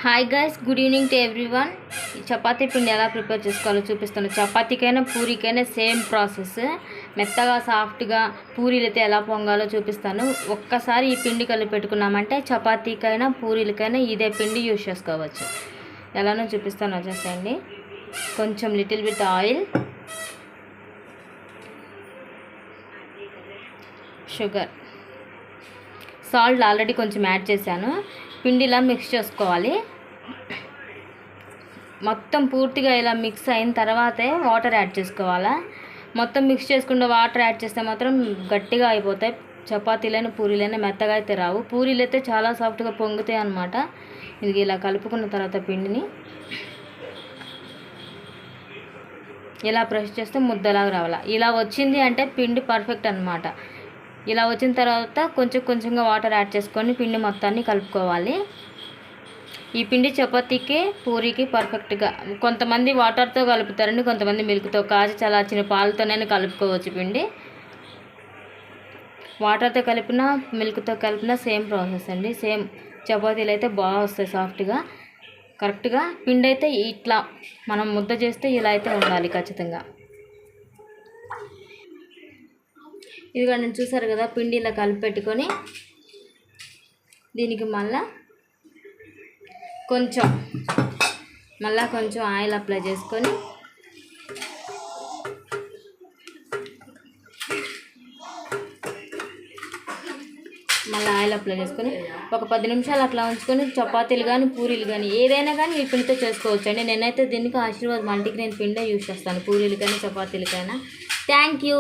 Hi guys, good evening to everyone. Chapati పిండి ఎలా prepare చేసుకోవాలో చూపిస్తాను. చపాతీకైనా పూరీకైనా సేమ్ ప్రాసెస్. మెత్తగా సాఫ్ట్గా పూరీలు అయితే ఎలా పొంగాలో చూపిస్తాను. ఒక్కసారి ఈ పిండి కలిపి పెట్టుకున్నామంటే చపాతీకైనా పూరీలకైనా ఇదే పిండి యూజ్ చేసుకోవచ్చు. ఎలానో చూపిస్తాను, వచ్చేసేయండి. కొంచెం little bit oil, sugar, salt already కొంచెం యాడ్ చేశాను. పిండిలా మిక్స్ చేసుకోవాలి. మొత్తం పూర్తిగా ఇలా మిక్స్ అయిన తర్వాతే వాటర్ యాడ్ చేసుకోవాలా. మొత్తం మిక్స్ చేసుకుంటే వాటర్ యాడ్ చేస్తే మాత్రం గట్టిగా అయిపోతాయి. చపాతీలైనా పూరీలైనా మెత్తగా అయితే రావు. పూరీలు అయితే చాలా సాఫ్ట్గా పొంగుతాయి అన్నమాట. ఇది ఇలా కలుపుకున్న తర్వాత పిండిని ఇలా ప్రెస్ చేస్తే ముద్దలాగా రావాలి. ఇలా వచ్చింది అంటే పిండి పర్ఫెక్ట్ అన్నమాట. ఇలా వచ్చిన తర్వాత కొంచెం కొంచెంగా వాటర్ యాడ్ చేసుకొని పిండి మొత్తాన్ని కలుపుకోవాలి. ఈ పిండి చపాతీకి పూరీకి పర్ఫెక్ట్గా. కొంతమంది వాటర్తో కలుపుతారండి, కొంతమంది మిల్క్తో, కాచి చల్లార్చిన పాలతోనే కలుపుకోవచ్చు. పిండి వాటర్తో కలిపినా మిల్క్తో కలిపినా సేమ్ ప్రాసెస్ అండి. సేమ్ చపాతీలు అయితే బాగా వస్తాయి సాఫ్ట్గా. కరెక్ట్గా పిండి అయితే ఇట్లా మనం ముద్ద చేస్తే ఇలా అయితే ఉండాలి ఖచ్చితంగా. ఇదిగా నేను చూసారు కదా, పిండి ఇలా కలిపి పెట్టుకొని దీనికి మళ్ళా కొంచెం ఆయిల్ అప్లై చేసుకొని ఒక 10 నిమిషాలు అట్లా ఉంచుకొని చపాతీలు కానీ పూరీలు కానీ ఏదైనా కానీ ఈ పిండితో చేసుకోవచ్చు అండి. నేనైతే దీనికి ఆశీర్వాద్ మల్టీగ్రెయిన్ పిండే యూజ్ చేస్తాను పూరీలు కానీ చపాతీలకైనా. Thank you.